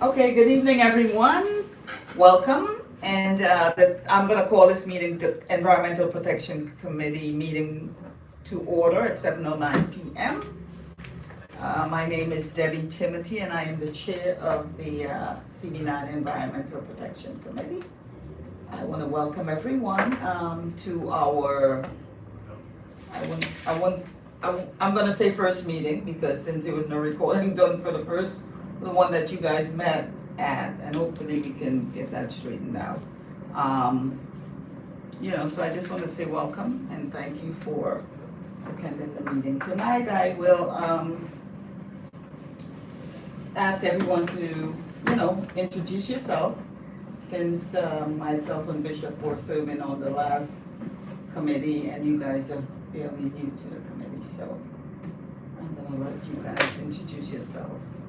Okay, good evening, everyone. Welcome. And I'm going to call this meeting, the Environmental Protection Committee meeting to order at 7:09 p.m. My name is Debbie Timothy, and I am the chair of the CB9 Environmental Protection Committee. I want to welcome everyone to our, I'm going to say first meeting because since there was no recording done for the one that you guys met at, and hopefully we can get that straightened out. So I just want to say welcome and thank you for attending the meeting tonight. I will ask everyone to, introduce yourself since myself and Bishop were serving on the last committee and you guys are fairly new to the committee, so I'm gonna let you guys introduce yourselves.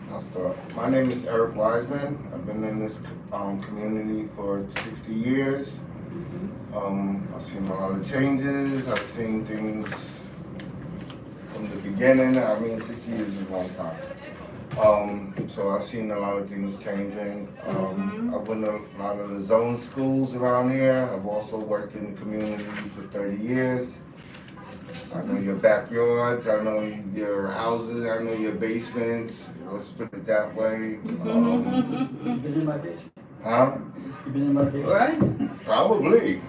I'll start. My name is Eric Wiseman. I've been in this community for 60 years. I've seen a lot of changes. I've seen things from the beginning. I mean, 60 years is a long time. So I've seen a lot of things changing. I've went to a lot of the zone schools around here. I've also worked in the community for 30 years. I know your backyards, I know your houses, I know your basements. Let's put it that way. You been in my basement? Huh? You been in my basement? Right? Probably.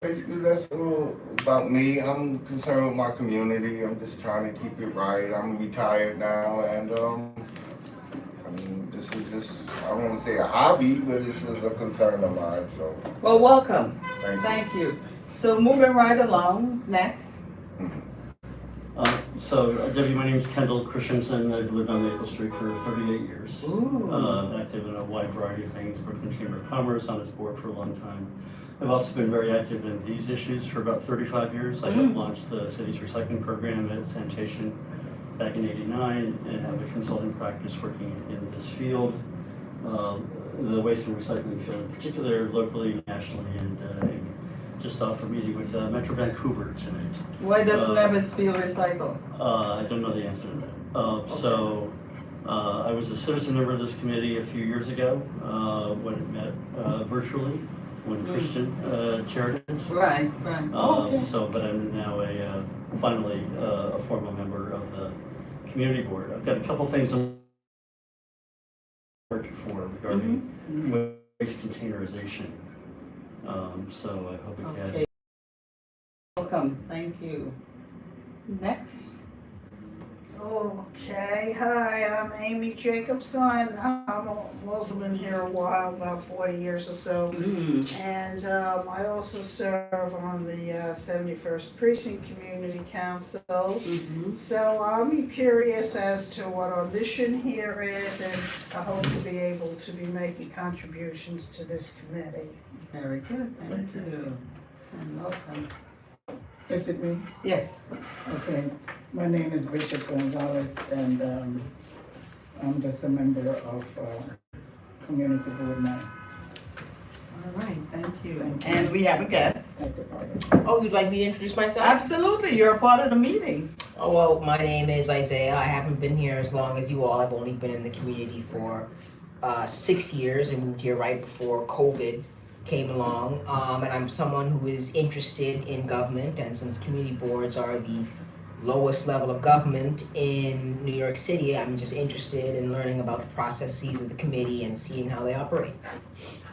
Basically, that's a little about me. I'm concerned with my community. I'm just trying to keep it right. I'm retired now, and I mean, this is just, I don't want to say a hobby, but this is a concern of mine, so. Well, welcome. Thank you. Thank you. So moving right along, next. Debbie, my name is Kendall Christensen. I've lived on Maple Street for 38 years. Ooh. Active in a wide variety of things, Brooklyn Chamber of Commerce, on its board for a long time. I've also been very active in these issues for about 35 years. I helped launch the city's recycling program at sanitation back in '89 and have a consulting practice working in this field, the waste and recycling field in particular, locally, nationally, and just off a meeting with Metro Vancouver tonight. Why doesn't Evansville recycle? I don't know the answer to that. I was a citizen member of this committee a few years ago when it met virtually, when Christian chaired it. Right. Okay. But I'm now finally a formal member of the community board. I've got a couple things I'm working for regarding waste containerization. So I hope we can. Okay. Welcome. Thank you. Next. Okay, hi, I'm Amy Jacobson. I've also been here a while, about 40 years or so. And I also serve on the 71st Precinct Community Council. So I'm curious as to what our mission here is, and I hope to be able to be making contributions to this committee. Very good. Thank you. And welcome. Is it me? Yes. Okay, my name is Bishop Gonzalez and I'm just a member of Community Board now. All right. Thank you. And we have a guest. Oh, you'd like me to introduce myself? Absolutely. You're a part of the meeting. Oh, well, my name is Isaiah. I haven't been here as long as you all. I've only been in the community for 6 years. I moved here right before COVID came along. And I'm someone who is interested in government. And since community boards are the lowest level of government in New York City, I'm just interested in learning about the processes of the committee and seeing how they operate.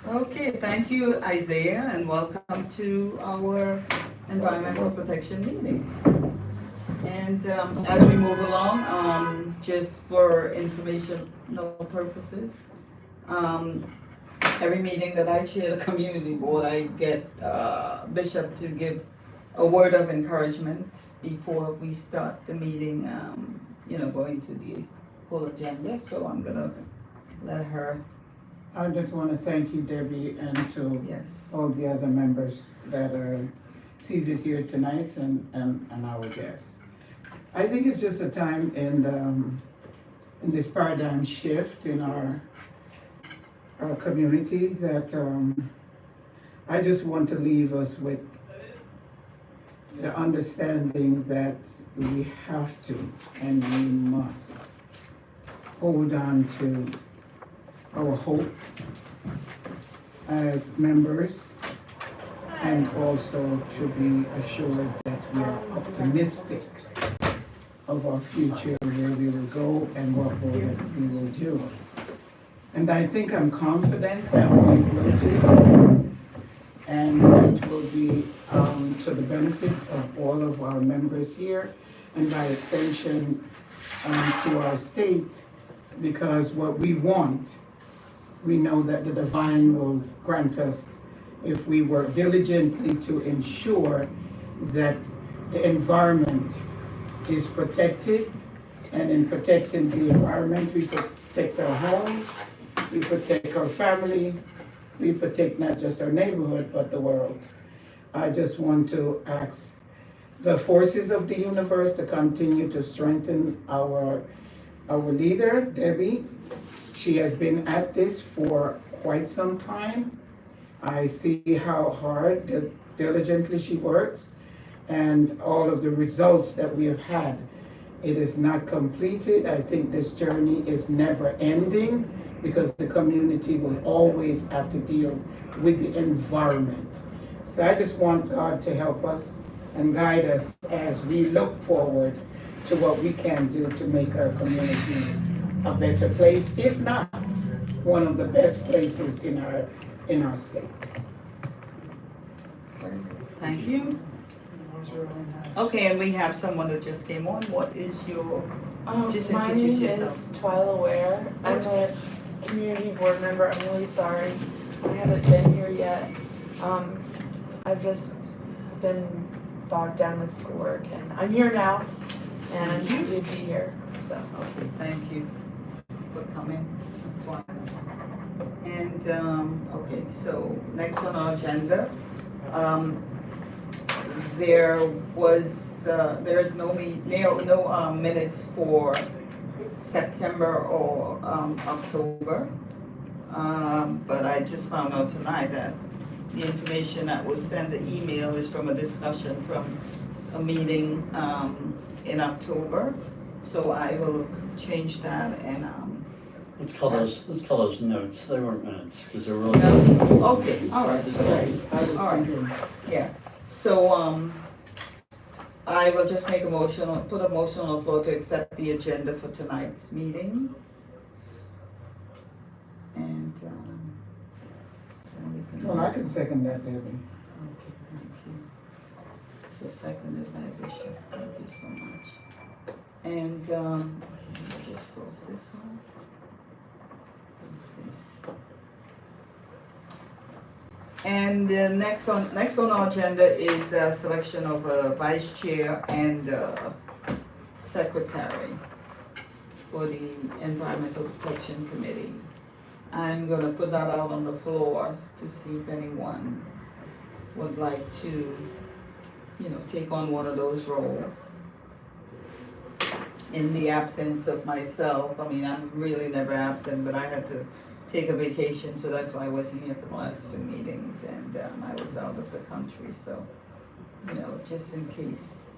Okay, thank you, Isaiah, and welcome to our environmental protection meeting. And as we move along, just for informational purposes, every meeting that I chair the community board, I get Bishop to give a word of encouragement before we start the meeting, going to the full agenda. So I'm gonna let her. I just want to thank you, Debbie, and to Yes. all the other members that are seated here tonight and our guests. I think it's just a time in this paradigm shift in our community that I just want to leave us with the understanding that we have to and we must hold on to our hope as members, and also to be assured that we are optimistic of our future, where we will go and what we will do. And I think I'm confident that we will do this, and it will be to the benefit of all of our members here, and by extension to our state, because what we want, we know that the divine will grant us if we work diligently to ensure that the environment is protected, and in protecting the environment, we protect our home, we protect our family, we protect not just our neighborhood, but the world. I just want to ask the forces of the universe to continue to strengthen our leader, Debbie. She has been at this for quite some time. I see how hard, diligently she works, and all of the results that we have had. It is not completed. I think this journey is never ending, because the community will always have to deal with the environment. So I just want God to help us and guide us as we look forward to what we can do to make our community a better place, if not one of the best places in our state. Thank you. Okay, and we have someone that just came on. What is your, just My introduce name yourself. is Twyla Ware. I'm a community board member. I'm really sorry I haven't been here yet. I've just been bogged down with schoolwork, and I'm here now, and I'm happy to be here, so. Okay, thank you for coming. And, okay, so next on our agenda, there is no minutes for September or October. But I just found out tonight that the information that was sent, the email, is from a discussion from a meeting in October. So I will change that and Let's call those notes. They weren't minutes, because they're really. okay, all right, Just- so, I was all right. thinking, yeah. So I will just make a motion, put a motion on the floor to accept the agenda for tonight's meeting. And then we can. well, I can second that, Debbie. Okay, thank you. So seconded by Bishop, thank you so much. And, let me just close this one. This. And next on our agenda is selection of a vice chair and secretary for the Environmental Protection Committee. I'm gonna put that out on the floor to see if anyone would like to, take on one of those roles. In the absence of myself, I mean, I'm really never absent, but I had to take a vacation, so that's why I wasn't here for the last two meetings, and I was out of the country, so, just in case,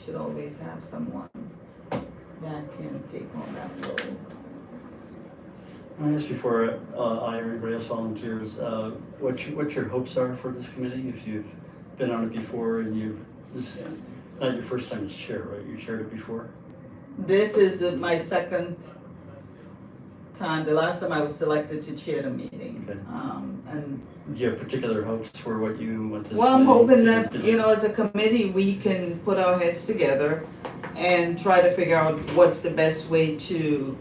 should always have someone that can take on that role. I asked before I or anybody else volunteers, what your hopes are for this committee, if you've been on it before and this is not your first time as chair, right? You chaired it before? This is my second time. The last time I was selected to chair the meeting. Okay. And Do you have particular hopes for what you want this? well, I'm hoping that, committee- as a committee, we can put our heads together and try to figure out what's the best way to,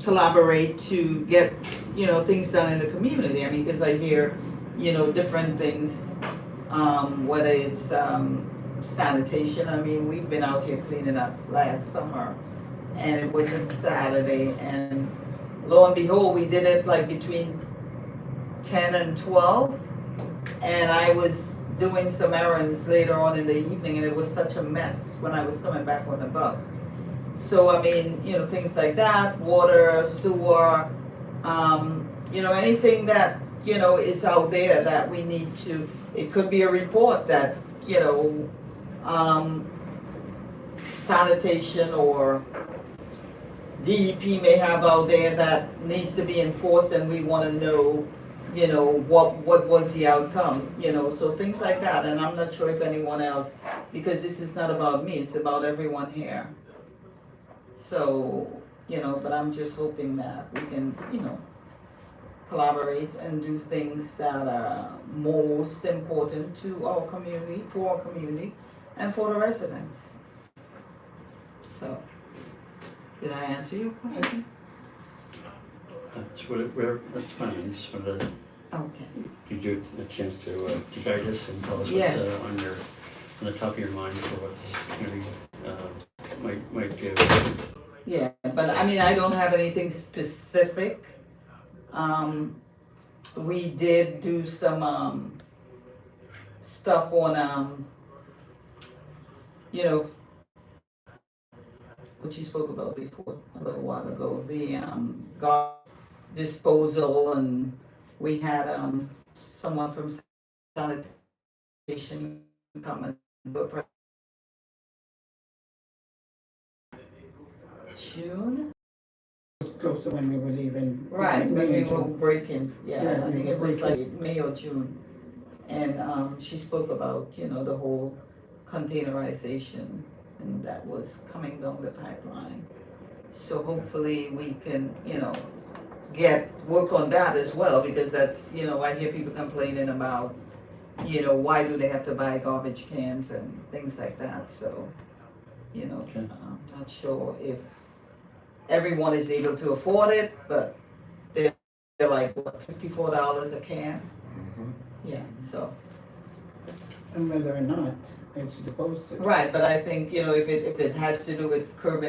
collaborate to get, things done in the community. I mean, because I hear, different things, whether it's sanitation. I mean, we've been out here cleaning up last summer, and it was a Saturday, and lo and behold, we did it like between 10 and 12, and I was doing some errands later on in the evening, and it was such a mess when I was coming back on the bus. So, I mean, things like that, water, sewer, anything that, is out there that we need to, it could be a report that, sanitation or DEP may have out there that needs to be enforced, and we wanna know, what was the outcome, so things like that, and I'm not sure if anyone else, because this is not about me, it's about everyone here. So, but I'm just hoping that we can, collaborate and do things that are most important to our community, for our community, and for the residents. So, did I answer your question? That's fine, just wanted to Okay. give you a chance to guide us and tell us Yes. what's on the top of your mind for what this community might do. Yeah, but I mean, I don't have anything specific. We did do some, stuff on, what you spoke about before, a little while ago, the, garbage disposal, and we had, someone from sanitation come and do a June? Close to when we were leaving. Right, when May we and were June. breaking, Yeah, yeah, I we think were it was breaking. like May or June. And, she spoke about, the whole containerization, and that was coming down the pipeline. So hopefully we can, work on that as well, because that's, I hear people complaining about, why do they have to buy garbage cans and things like that, so, Okay. I'm not sure if everyone is able to afford it, but they're like, what, $54 a can? Mhm. Yeah, so, And whether or not it's supposed to. right, but I think, if it has to do with curbing